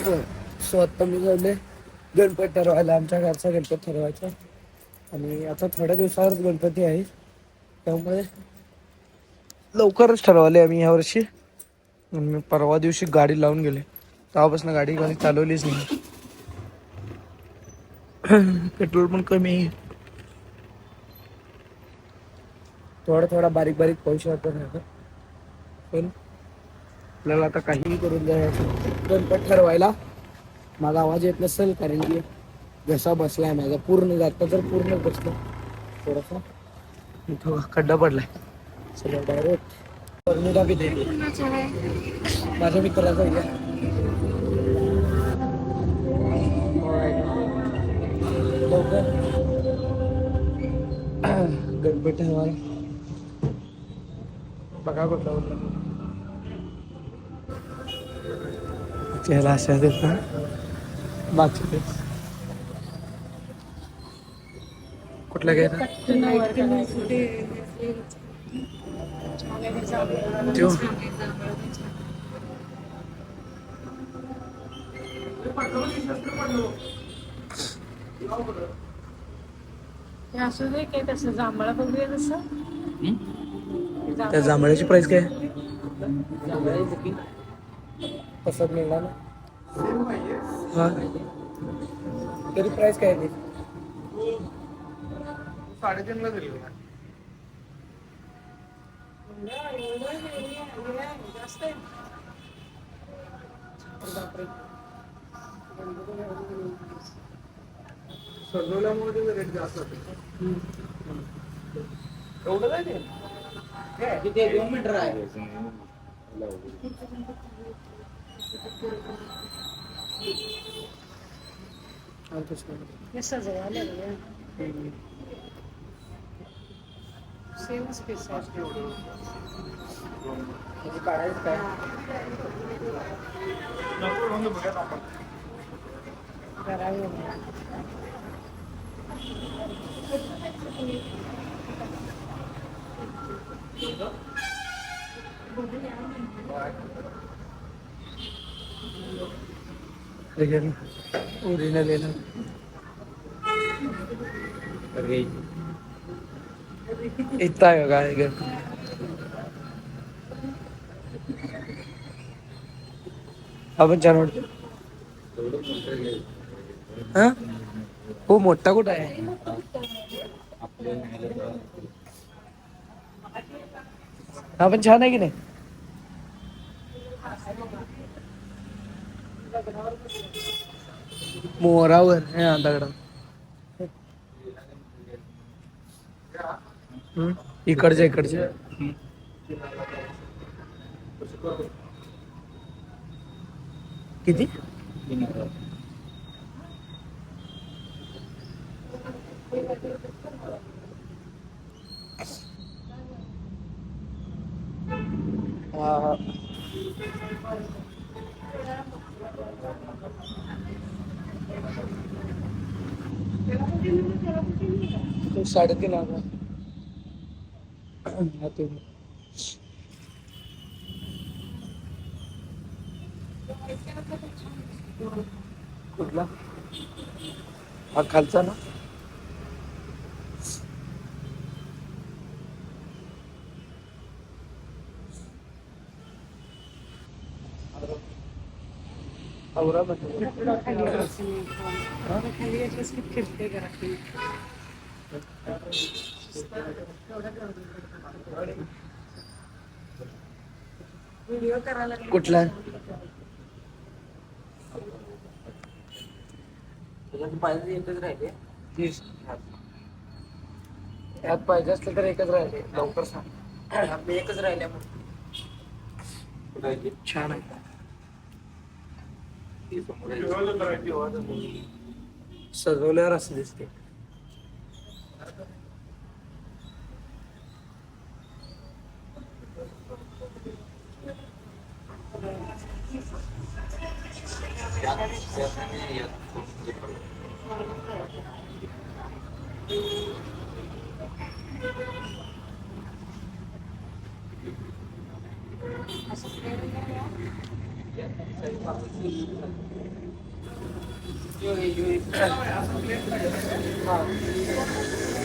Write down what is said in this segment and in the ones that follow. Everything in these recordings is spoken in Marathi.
सो आता मी झाले गणपती ठरवायला, आमच्या घरचा गणपती ठरवायचा. आणि आता थोड्या दिवसावरच गणपती आहे, त्यामुळे लवकरच ठरवले आम्ही यावर्षी. मी परवा दिवशी गाडी लावून गेले, तेव्हापासून गाडी चालवलीच नाही. पेट्रोल पण कमी आहे. थोडा थोडा बारीक बारीक पैसे होतो ना, पण आपल्याला आता काहीही करून जायचं गणपती ठरवायला. माझा आवाज येत नसेल कारण की घसा बसलाय माझा पूर्ण, जाता तर पूर्ण बसला. थोडासा इथं खड्डा पडलाय, सगळं डायरेक्ट परमिटा पिते माझ्या मित्राचा लवकर गणपती ठरवायला बघा कुठला चेहरा अशा देतो मागच्या कुठला घ्यायचा असू दे काय तसं जांभळा बघूया तसं. त्या जांभळ्याची प्राइस काय? तसंच मिळणार ना. हा तरी प्राइस काय आहे? 3.5 दिली जास्त आहे. सजवल्यामुळे रेट जास्त होते. एवढं काय ते 2 मीटर आहे. सेम स्पेस काढायचं काय ओरिजिनल आहे ना. इथं आहे काय ग? आपण छान वाटतो. हा हो मोठा कुठं आहे? हा पण छान आहे की नाही? मोरावर हा दगडा. इकडचे किती? हा 3.5 कुठला? हा खालचा ना. कुठला? पाहिजे एकच राहिले. त्यात पाहिजे असलं तर एकच राहिले. लवकर सांग. एकच राहिले छान आहे. सजवल्यावर असं दिसते.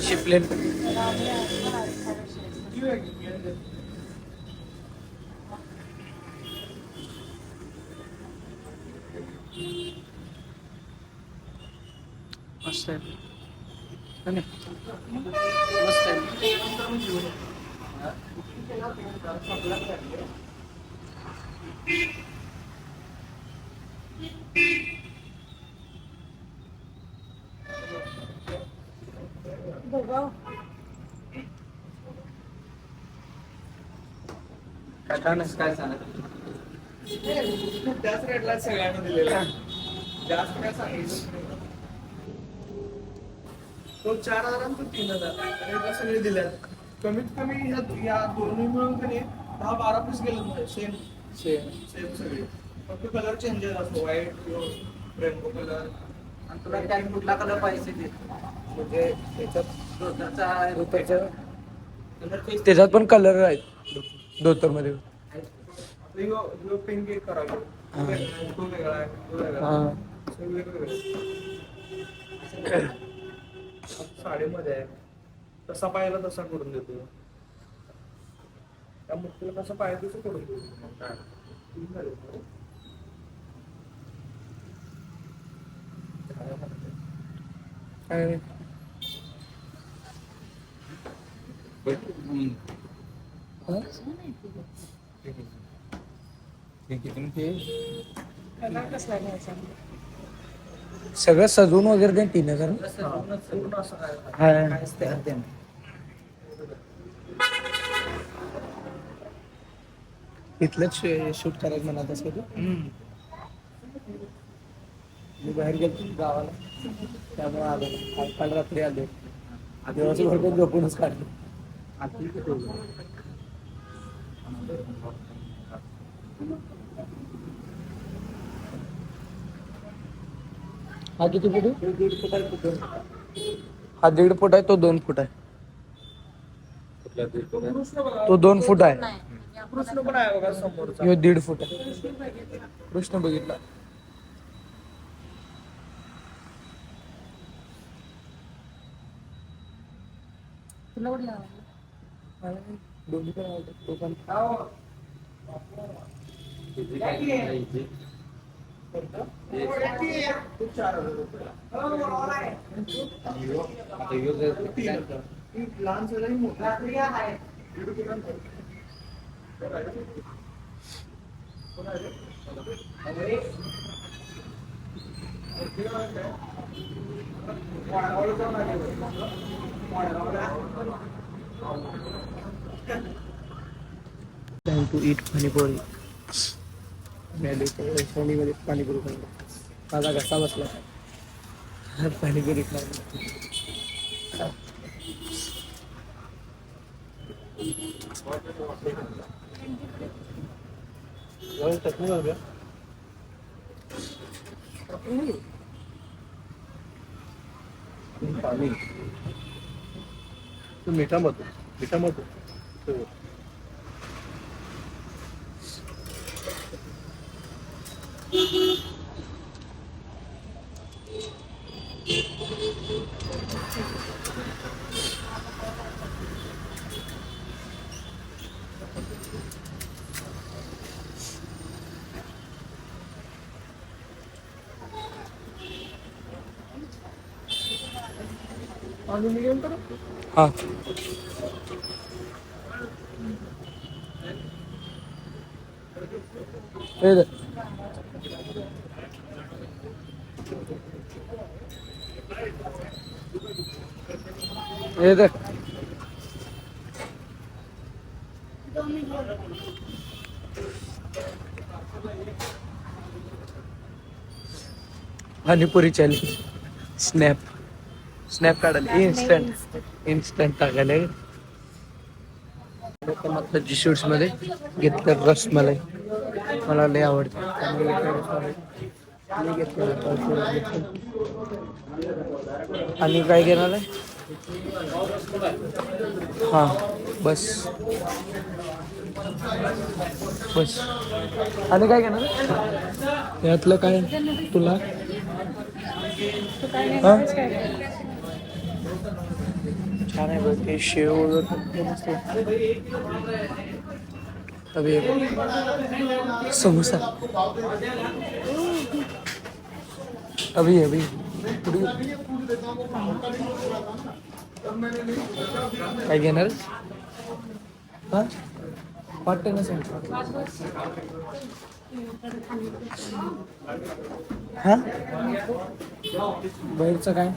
शिपलेन मस्त आहे है ना? मस्त आहे. बघा काय सांगत त्याच रेटला सगळ्यांना दिलेला जास्त काय सांगितलं तो 4,000 तो 3,000 रेटला सगळे दिल्यात कमीत कमी या दोन्ही मिळून कधी 10-12 पीस गेले सेम सेम सेम सगळे फक्त कलर चेंज असतो व्हाईट किंवा रेनबो कलर आणि तुला काय कुठला कलर पाहिजे ते म्हणजे त्याच्यात धोतरच्या त्याच्यात पण कलर आहेत धोतरमध्ये पिंक एक करावं तो वेगळा आहे तो वेगळा हा आहे. वेगवेगळे साडीमध्ये आहे तसा पाहिला तसा करून देतो त्या मूर्तीला कसं पाहिजे तसं करून देतो मग काय ठीक आहे. काय हा? कलर कसला घ्यायचा सगळं सजवून वगैरे ते 3,000 पूर्ण असं काय हा. इथलंच शूट करायचं म्हणत असं तू मी बाहेर गेलो गावाला त्यामुळे आलो काल रात्री आलो दिवसभर पण झोपूनच काढलो हा किती फूट आहे? 1.5 फूट आहे. हा 1.5 फूट आहे तो 2 फूट आहे तो 2 फूट आहे कृष्ण पण आहे बघा समोरचा ह्यो 1.5 फूट आहे कृष्ण बघितला तुला कुठला आवडला? दोन्ही पण आवडतात तो पण खूप 4,000 रुपये लहान सगळी मोठा टाइम टू ईट पाणीपुरी मध्ये पाणीपुरी खाल्ली माझा घसा बसला पाणीपुरी खाल्ली पाणी मीठा मत पाणी मिळेल तर हा ये पाणीपुरी चॅलेंज स्नॅप काढायला इन्स्टंट टाकायला मात्र जी शूट्स मध्ये घेतलं रसमलाई मला लय आवडते त्यामुळे मी घेतलं आणि काय घेणार आहे हा बस आणि काय घेणार यातलं काय तुला तू काय हा? घेणारस काय? छान आहे बघ ते शेव वगैरे मस्त आहे. अबे समोसा अभी पुढे काय घेणार हा वाटतं ना सांग हा बाहेरचं काय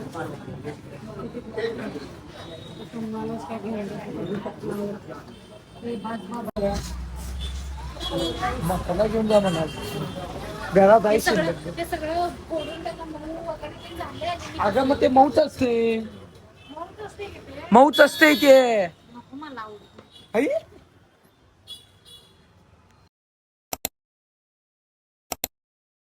तुम्हालाच काय घ्यायचं? ते भात मसाला घेऊन जा म्हणा घरात ते आहे सगळं शिल्लक. ते सगळं फोडून टाका मऊ वगैरे ते झाले आणि अगं मग ते मऊच असते मऊच असते की ते. मऊच असते ते नको मला आवडत. आई